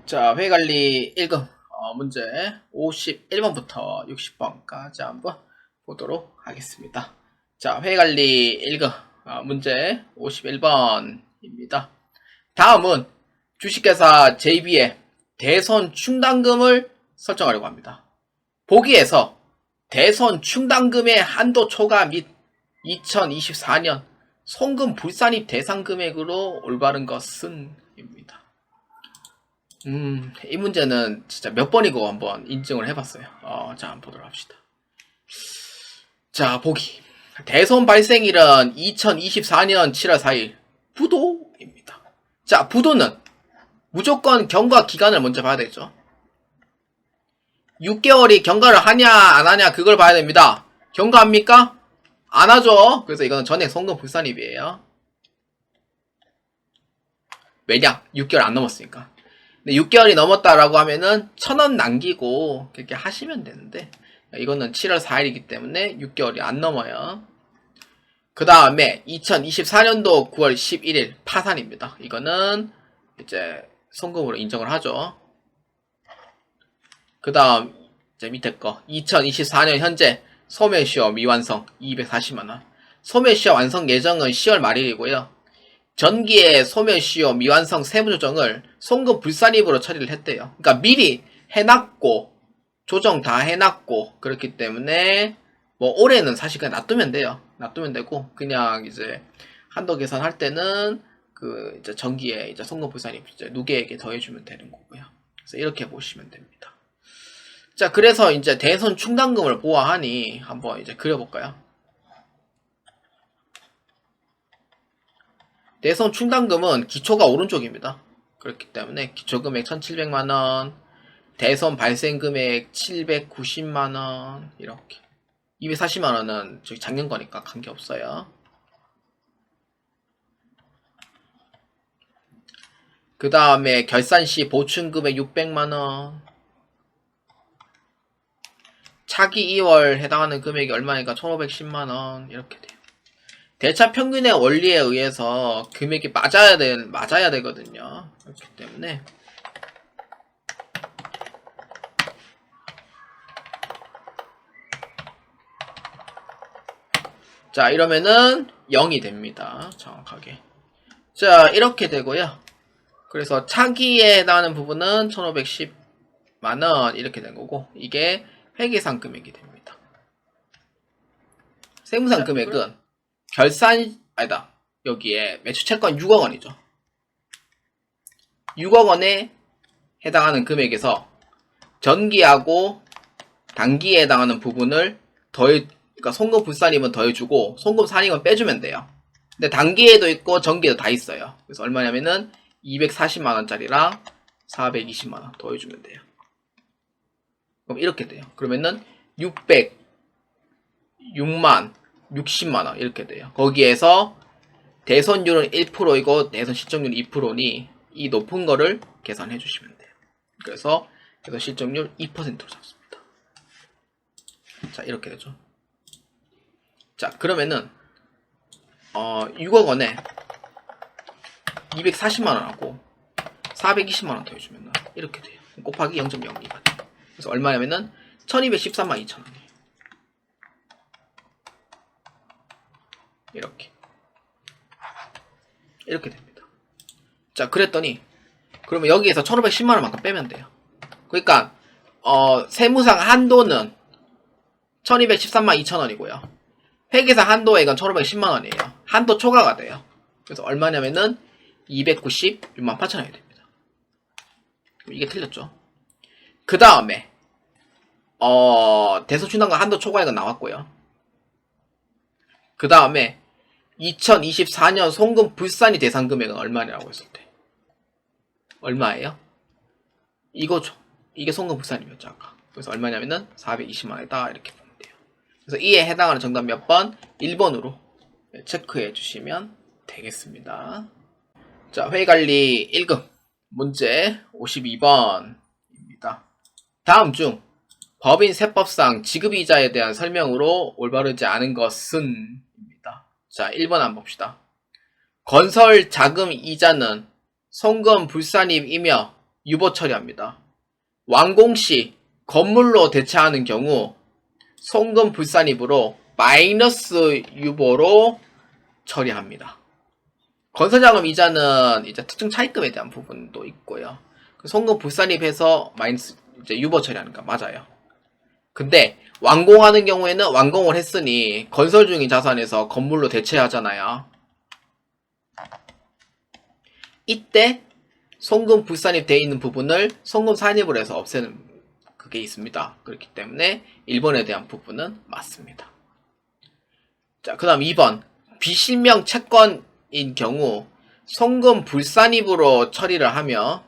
자, 회의관리 1급 문제 51번부터 60번까지 한번 보도록 하겠습니다. 자, 회의관리 1급 문제 51번입니다. 다음은 주식회사 JB의 대손 충당금을 설정하려고 합니다. 보기에서 대손 충당금의 한도 초과 및 2024년 송금 불산입 대상 금액으로 올바른 것은 입니다. 이 문제는 진짜 몇 번이고 한번 인증을 해봤어요. 자, 한번 보도록 합시다. 자, 보기. 대손 발생일은 2024년 7월 4일. 부도입니다. 자, 부도는 무조건 경과 기간을 먼저 봐야 되죠. 6개월이 경과를 하냐, 안 하냐, 그걸 봐야 됩니다. 경과합니까? 안 하죠. 그래서 이거는 전액 송금 불산입이에요. 왜냐? 6개월 안 넘었으니까. 근데 6개월이 넘었다라고 하면은 1,000원 남기고 그렇게 하시면 되는데 이거는 7월 4일이기 때문에 6개월이 안 넘어요. 그 다음에 2024년도 9월 11일 파산입니다. 이거는 이제 송금으로 인정을 하죠. 그 다음 이제 밑에 거 2024년 현재 소매시효 미완성 240만원. 소매시효 완성 예정은 10월 말일이고요. 전기의 소멸시효 미완성 세부조정을 송금 불산입으로 처리를 했대요. 그러니까 미리 해놨고 조정 다 해놨고 그렇기 때문에 뭐 올해는 사실 그냥 놔두면 돼요. 놔두면 되고 그냥 이제 한도 계산할 때는 그 이제 전기에 이제 송금 불산입 이제 누계에게 더해주면 되는 거고요. 그래서 이렇게 보시면 됩니다. 자, 그래서 이제 대손 충당금을 보아하니 한번 이제 그려볼까요? 대손 충당금은 기초가 오른쪽입니다. 그렇기 때문에 기초금액 1,700만원, 대손 발생금액 790만원, 이렇게. 240만원은 저기 작년 거니까 관계없어요. 그 다음에 결산시 보충금액 600만원, 차기 2월 해당하는 금액이 얼마니까 1,510만원, 이렇게 돼요. 대차 평균의 원리에 의해서 금액이 맞아야 되거든요. 그렇기 때문에 자, 이러면은 0이 됩니다. 정확하게. 자, 이렇게 되고요. 그래서 차기에 해당하는 부분은 1,510만원 이렇게 된 거고 이게 회계상 금액이 됩니다. 세무상 금액은 여기에 매출채권 6억 원이죠. 6억 원에 해당하는 금액에서 전기하고 단기에 해당하는 부분을 그러니까 송금 불산임은 더해주고 송금 산임은 빼주면 돼요. 근데 단기에도 있고 전기에도 다 있어요. 그래서 얼마냐면은 240만원짜리랑 420만원 더해주면 돼요. 그럼 이렇게 돼요. 그러면은 600, 6만, 60만원 이렇게 돼요. 거기에서 대손율은 1%이고 대손 실적률이 2%니 이 높은 거를 계산해 주시면 돼요. 그래서 대손 실적률 2%로 잡습니다. 자, 이렇게 되죠. 자, 그러면은 6억 원에 240만원하고 420만원 더해주면 이렇게 돼요. 곱하기 0.02가 돼요. 그래서 얼마냐면은 1213만 2천원이에요. 이렇게 됩니다. 자, 그랬더니 그러면 여기에서 1,510만원만큼 빼면 돼요. 그러니까 세무상 한도는 1213만 2천원이고요. 회계상 한도액은 1,510만원이에요. 한도 초과가 돼요. 그래서 얼마냐면은 296만 8천원이 됩니다. 이게 틀렸죠. 그 다음에 대손 충당금 한도 초과액은 나왔고요. 그 다음에 2024년 송금 불산이 대상 금액은 얼마냐고 했을 때 얼마예요? 이거죠. 이게 송금 불산이었죠 아까. 그래서 얼마냐면은 420만원이다 이렇게 보면 돼요. 그래서 이에 해당하는 정답 몇 번? 1번으로 체크해 주시면 되겠습니다. 자, 회의관리 1급 문제 52번입니다. 다음 중 법인 세법상 지급이자에 대한 설명으로 올바르지 않은 것은 입니다. 자, 1번 한번 봅시다. 건설 자금 이자는 송금 불산입이며 유보 처리합니다. 완공시 건물로 대체하는 경우 송금 불산입으로 마이너스 유보로 처리합니다. 건설자금 이자는 이제 특징 차입금에 대한 부분도 있고요. 송금 불산입해서 마이너스 이제 유보 처리하는 거 맞아요. 근데 완공하는 경우에는 완공을 했으니 건설 중인 자산에서 건물로 대체하잖아요. 이때 송금 불산입 되어 있는 부분을 송금 산입을 해서 없애는 그게 있습니다. 그렇기 때문에 1번에 대한 부분은 맞습니다. 자, 그 다음 2번. 비실명 채권인 경우 송금 불산입으로 처리를 하며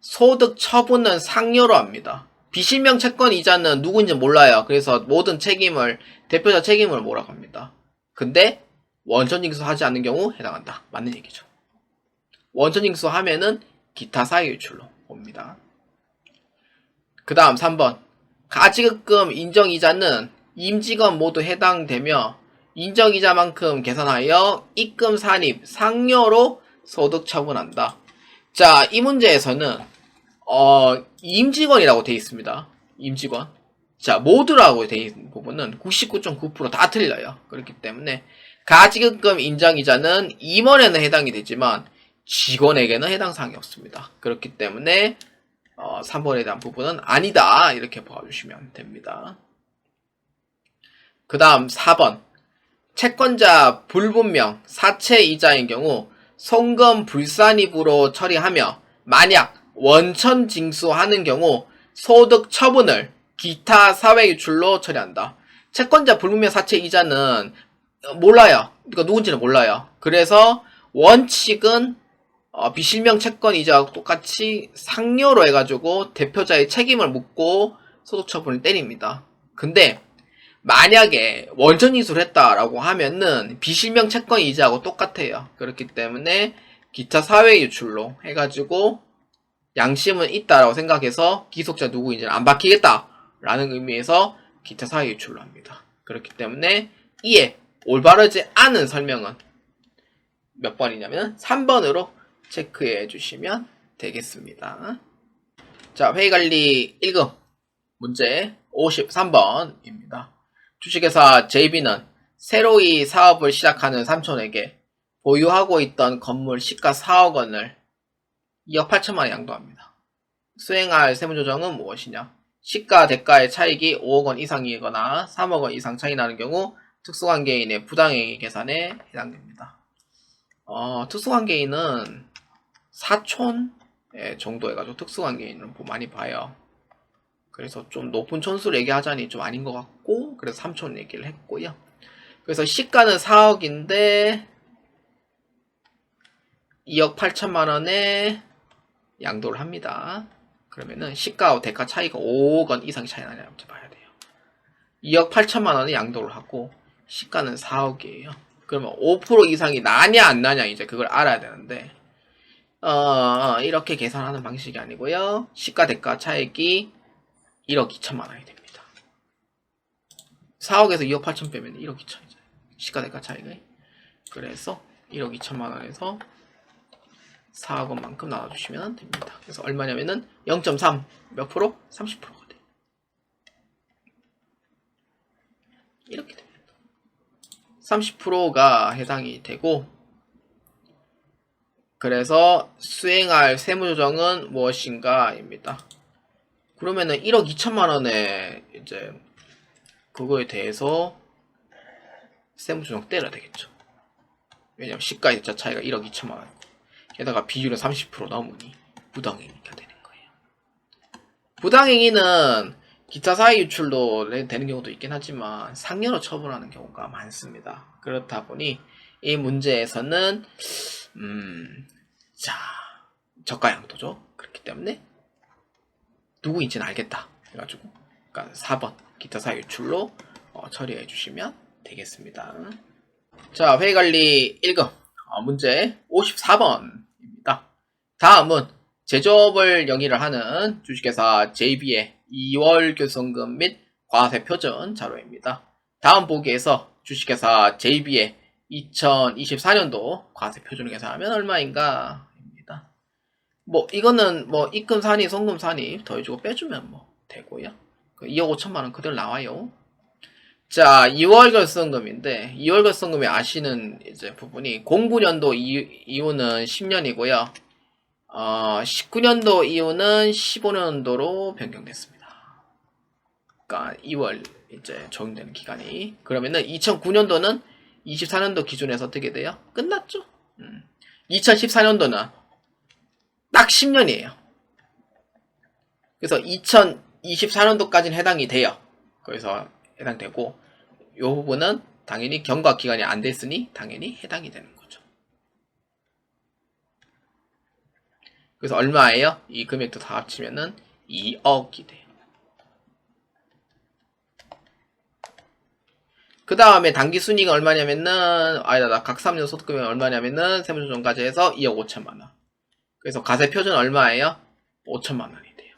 소득 처분은 상여로 합니다. 비실명 채권 이자는 누구인지 몰라요. 그래서 모든 책임을, 대표자 책임을 몰아갑니다. 근데 원천징수 하지 않는 경우 해당한다. 맞는 얘기죠. 원천징수 하면은 기타 사유유출로 옵니다. 그 다음 3번. 가지급금 인정이자는 임직원 모두 해당되며 인정이자만큼 계산하여 입금 산입 상여로 소득 처분한다. 자, 이 문제에서는 임직원이라고 되어 있습니다. 임직원. 자, 모두라고 되어 있는 부분은 99.9% 다 틀려요. 그렇기 때문에 가지급금 인정이자는 임원에는 해당이 되지만 직원에게는 해당 사항이 없습니다. 그렇기 때문에 3번에 대한 부분은 아니다. 이렇게 봐주시면 됩니다. 그 다음 4번. 채권자 불분명 사채이자인 경우 송금 불산입으로 처리하며 만약 원천징수하는 경우 소득 처분을 기타 사회유출로 처리한다. 채권자 불분명 사채이자는 몰라요. 그러니까 누군지는 몰라요. 그래서 원칙은 비실명 채권 이자와 똑같이 상여로 해가지고 대표자의 책임을 묻고 소득 처분을 때립니다. 근데 만약에 원천징수를 했다라고 하면은 비실명 채권 이자하고 똑같아요. 그렇기 때문에 기타 사회유출로 해가지고 양심은 있다라고 생각해서 기속자 누구인지는 안 밝히겠다라는 의미에서 기타 사회유출로 합니다. 그렇기 때문에 이에 올바르지 않은 설명은 몇 번이냐면 3번으로 체크해 주시면 되겠습니다. 자, 회의관리 1급 문제 53번입니다. 주식회사 JB는 새로이 사업을 시작하는 삼촌에게 보유하고 있던 건물 시가 4억 원을 2억 8천만 원 양도합니다. 수행할 세무조정은 무엇이냐? 시가 대가의 차익이 5억 원 이상이거나 3억 원 이상 차이 나는 경우 특수관계인의 부당행위 계산에 해당됩니다. 특수관계인은 사촌 정도 해가지고 특수관계인을 많이 봐요. 그래서 좀 높은 촌수를 얘기하자니 좀 아닌 것 같고, 그래서 3촌 얘기를 했고요. 그래서 시가는 4억인데 2억 8천만 원에 양도를 합니다. 그러면은 시가와 대가 차이가 5억 원 이상 차이 나냐고 봐야 돼요. 2억 8천만 원에 양도를 하고 시가는 4억이에요. 그러면 5% 이상이 나냐 안 나냐 이제 그걸 알아야 되는데 이렇게 계산하는 방식이 아니고요. 시가 대가 차익이 1억 2천만 원이 됩니다. 4억에서 2억 8천 빼면 1억 2천이죠. 시가 대가 차익이. 그래서 1억 2천만 원에서 4억 원만큼 나눠주시면 됩니다. 그래서 얼마냐면은 0.3 몇 프로? 30%가 돼요. 이렇게 됩니다. 30%가 해당이 되고, 그래서 수행할 세무조정은 무엇인가입니다. 그러면은 1억 2천만 원에 이제 그거에 대해서 세무조정 때려야 되겠죠. 왜냐면 시가 대가 차이가 1억 2천만 원. 게다가 비율은 30% 넘으니 부당행위가 되는 거예요. 부당행위는 기타 사회 유출로 되는 경우도 있긴 하지만 상여로 처분하는 경우가 많습니다. 그렇다 보니 이 문제에서는 자, 저가양도죠. 그렇기 때문에 누구인지는 알겠다 해가지고 그러니까 4번 기타 사회 유출로 처리해 주시면 되겠습니다. 자, 회의관리 1급 문제 54번입니다. 다음은 제조업을 영위를 하는 주식회사 JB의 2월 교성금 및 과세 표준 자료입니다. 다음 보기에서 주식회사 JB의 2024년도 과세 표준을 계산하면 얼마인가 입니다. 뭐 이거는 뭐 입금 산입, 송금 산입 더해주고 빼주면 뭐 되고요. 2억 5천만 원 그대로 나와요. 자, 2월 결성금인데 2월 결성금이 아시는 이제 부분이 09년도 이후는 10년이고요. 19년도 이후는 15년도로 변경됐습니다. 그러니까 2월 이제 적용되는 기간이. 그러면은 2009년도는 24년도 기준에서 어떻게 돼요? 끝났죠? 2014년도는 딱 10년이에요. 그래서 2024년도까지는 해당이 돼요. 그래서 해당되고 이 부분은 당연히 경과 기간이 안 됐으니 당연히 해당이 되는 거죠. 그래서 얼마예요? 이 금액도 다 합치면은 2억이 돼요. 그 다음에 당기순이익은 얼마냐면은 각 3년 소득금액이 얼마냐면은 세무조정까지 해서 2억 5천만원. 그래서 가세표준 얼마예요? 5천만원이 돼요.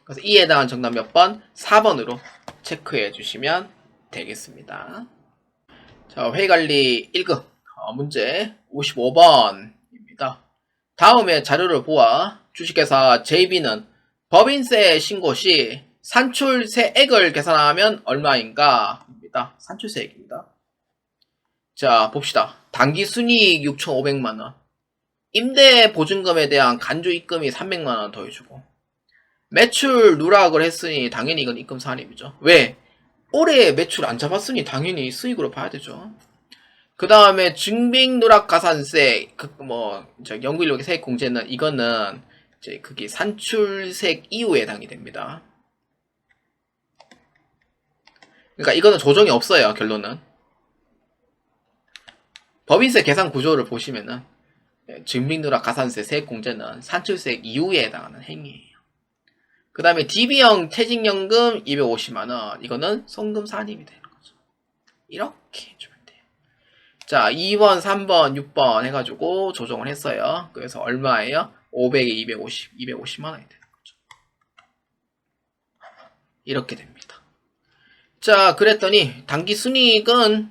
그래서 이에 해당한 정답 몇 번? 4번으로 체크해 주시면 되겠습니다. 자, 회의관리 1급 문제 55번입니다. 다음에 자료를 보아 주식회사 JB는 법인세 신고 시 산출세액을 계산하면 얼마인가? 입니다. 산출세액입니다. 자, 봅시다. 당기순이익 6,500만원, 임대보증금에 대한 간주입금이 300만원 더해주고, 매출 누락을 했으니 당연히 이건 입금 산입이죠. 왜? 올해 매출 안 잡았으니 당연히 수익으로 봐야 되죠. 그 다음에 증빙누락가산세, 연구인력의 세액 공제는 이거는 이제 그게 산출세액 이후에 해당이 됩니다. 그러니까 이거는 조정이 없어요. 결론은 법인세 계산 구조를 보시면은 증빙누락가산세 세액 공제는 산출세액 이후에 해당하는 행위예요. 그 다음에 DB형 퇴직연금 250만원, 이거는 송금 산입이 되는 거죠. 이렇게 해주면 돼요. 자, 2번, 3번, 6번 해가지고 조정을 했어요. 그래서 얼마예요? 500에 250, 250만원이 되는 거죠. 이렇게 됩니다. 자, 그랬더니 당기순이익은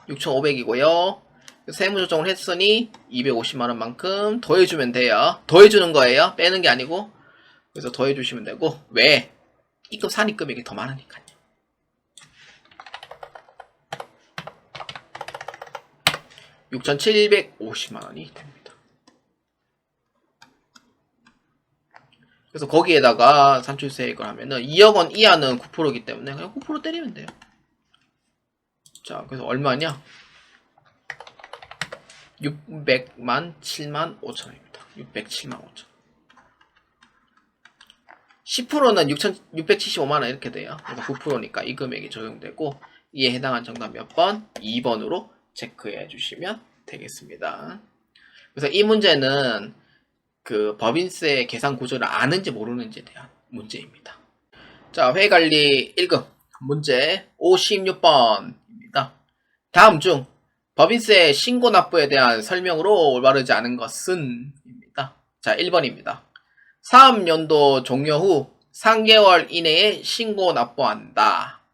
6,500이고요. 세무조정을 했으니 250만원만큼 더해주면 돼요. 더해주는 거예요. 빼는 게 아니고. 그래서 더해주시면 되고. 왜? 입금 산입금액이 더 많으니까요. 6,750만원이 됩니다. 그래서 거기에다가 산출세액을 하면은 2억원 이하는 9%이기 때문에 그냥 9% 때리면 돼요. 자, 그래서 얼마냐? 600만 7만 5천원입니다. 607만 5천. 10%는 675만원 이렇게 돼요. 그래서 9%니까 이 금액이 적용되고, 이에 해당한 정답 몇 번? 2번으로 체크해 주시면 되겠습니다. 그래서 이 문제는 그 법인세 계산 구조를 아는지 모르는지에 대한 문제입니다. 자, 회관리 1급 문제 56번입니다. 다음 중 법인세 신고 납부에 대한 설명으로 올바르지 않은 것은 입니다. 자, 1번입니다. 사업연도 종료 후 3개월 이내에 신고 납부한다.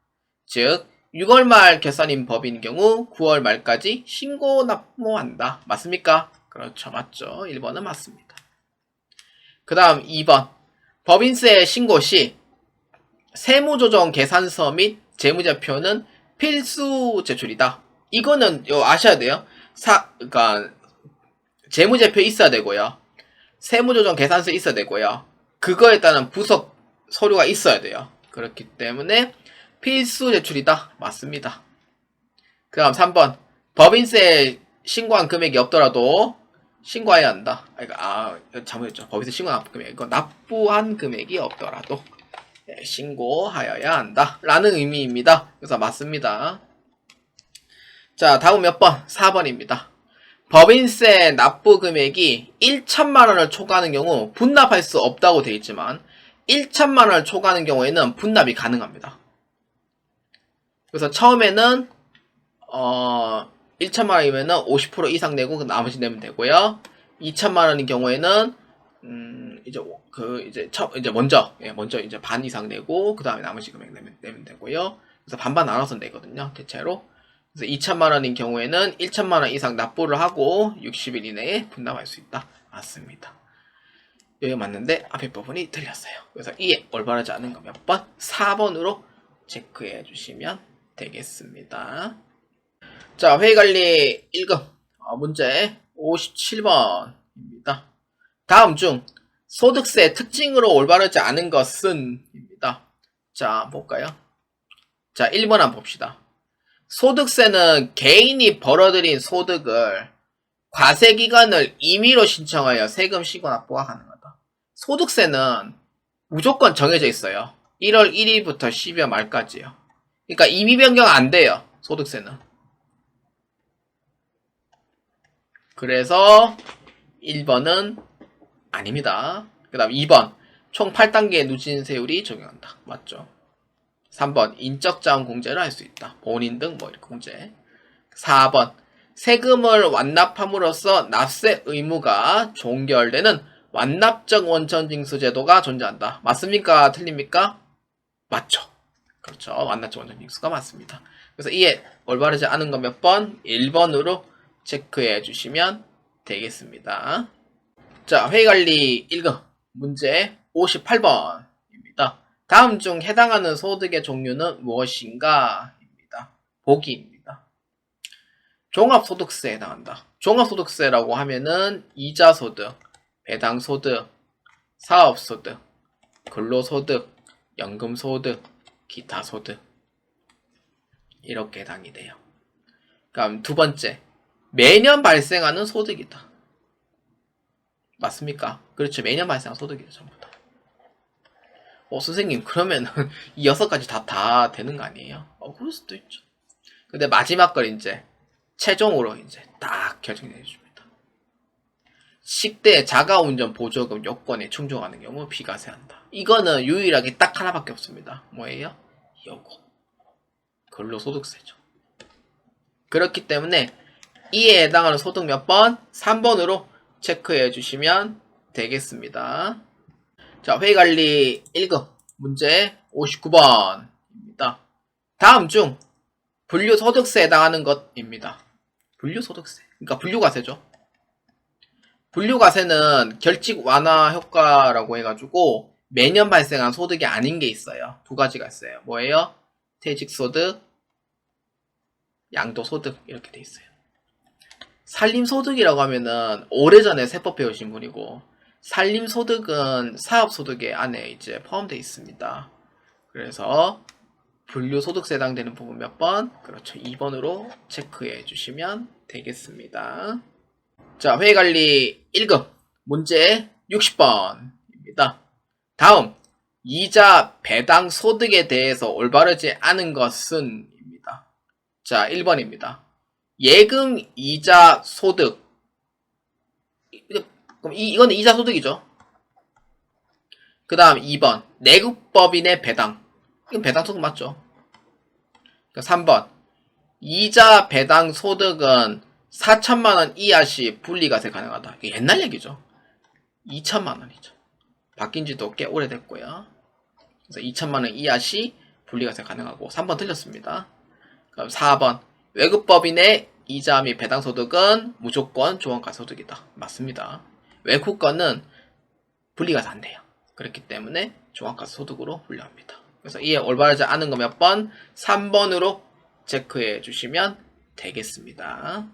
즉 6월 말 결산인 법인 경우 9월 말까지 신고 납부한다. 맞습니까? 그렇죠. 맞죠. 1번은 맞습니다. 그 다음 2번. 법인세 신고 시 세무조정 계산서 및 재무제표는 필수 제출이다. 이거는 아셔야 돼요. 그러니까 재무제표 있어야 되고요. 세무조정 계산서 있어야 되고요. 그거에 따른 부속 서류가 있어야 돼요. 그렇기 때문에 필수 제출이다. 맞습니다. 그 다음 3번. 법인세 신고한 금액이 없더라도 신고해야 한다. 잘못했죠. 법인세 신고한 금액. 이거 납부한 금액이 없더라도 신고하여야 한다. 라는 의미입니다. 그래서 맞습니다. 자, 다음 몇 번? 4번입니다. 법인세 납부 금액이 1천만원을 초과하는 경우 분납할 수 없다고 되어 있지만 1천만원을 초과하는 경우에는 분납이 가능합니다. 그래서 처음에는 1천만원이면은 50% 이상 내고 나머지 내면 되고요. 2천만원인 경우에는 먼저 이제 반 이상 내고 그 다음에 나머지 금액 내면 되고요. 그래서 반반 나눠서 내거든요. 대체로. 그래서 2천만 원인 경우에는 1천만 원 이상 납부를 하고 60일 이내에 분납할 수 있다. 맞습니다. 여기 맞는데 앞에 부분이 틀렸어요. 그래서 이에 올바르지 않은 거 몇 번? 4번으로 체크해 주시면 되겠습니다. 자, 회의관리 1급 문제 57번입니다. 다음 중 소득세 특징으로 올바르지 않은 것은 입니다. 자, 볼까요? 자, 1번 한번 봅시다. 소득세는 개인이 벌어들인 소득을 과세기간을 임의로 신청하여 세금 신고 납부가 가능하다. 소득세는 무조건 정해져 있어요. 1월 1일부터 12월 말까지요. 그러니까 임의 변경 안 돼요. 소득세는. 그래서 1번은 아닙니다. 그 다음 2번 총 8단계의 누진세율이 적용한다. 맞죠? 3번 인적자원 공제를 할 수 있다. 본인 등 뭐 이렇게 공제. 4번 세금을 완납함으로써 납세 의무가 종결되는 완납적 원천징수 제도가 존재한다. 맞습니까? 틀립니까? 맞죠. 그렇죠. 완납적 원천징수가 맞습니다. 그래서 이에 올바르지 않은 건 몇 번? 1번으로 체크해 주시면 되겠습니다. 자, 회의관리 1급 문제 58번입니다. 다음 중 해당하는 소득의 종류는 무엇인가? 입니다. 보기입니다. 종합소득세에 해당한다. 종합소득세라고 하면은 이자소득, 배당소득, 사업소득, 근로소득, 연금소득, 기타소득 이렇게 해당이 돼요. 그럼 두 번째, 매년 발생하는 소득이다. 맞습니까? 그렇죠. 매년 발생하는 소득이죠. 전부 다. 선생님 그러면 이 6가지 다 되는 거 아니에요? 그럴 수도 있죠. 근데 마지막 걸 이제 최종으로 이제 딱 결정해 줍니다. 10대 자가운전 보조금 요건에 충족하는 경우 비과세한다. 이거는 유일하게 딱 하나밖에 없습니다. 뭐예요? 요거. 근로소득세죠. 그렇기 때문에 이에 해당하는 소득 몇 번? 3번으로 체크해 주시면 되겠습니다. 자, 회의관리 1급 문제 59번입니다. 다음 중 분류소득세에 해당하는 것입니다. 분류소득세. 그러니까 분류과세죠. 분류과세는 결직 완화 효과라고 해가지고 매년 발생한 소득이 아닌 게 있어요. 두 가지가 있어요. 뭐예요? 퇴직소득, 양도소득 이렇게 돼 있어요. 산림소득이라고 하면은 오래전에 세법 배우신 분이고 산림소득은 사업소득의 안에 이제 포함되어 있습니다. 그래서 분류소득세 해당되는 부분 몇 번? 그렇죠. 2번으로 체크해 주시면 되겠습니다. 자, 회의관리 1급 문제 60번입니다. 다음 이자 배당 소득에 대해서 올바르지 않은 것은 입니다. 자, 1번입니다. 예금 이자 소득. 그럼 이거는 이자 소득이죠. 그 다음 2번 내국법인의 배당. 이건 배당 소득 맞죠? 3번 이자 배당 소득은 4천만원 이하 시 분리과세 가능하다. 이게 옛날 얘기죠. 2천만원이죠. 바뀐 지도 꽤 오래됐고요. 그래서 2천만원 이하 시 분리과세 가능하고 3번 틀렸습니다. 그럼 4번 외국법인의 이자 및 배당 소득은 무조건 종합과세 소득이다. 맞습니다. 외국 거는 분리과세 안 돼요. 그렇기 때문에 종합과세 소득으로 분류합니다. 그래서 이에 올바르지 않은 거 몇 번? 3번으로 체크해 주시면 되겠습니다.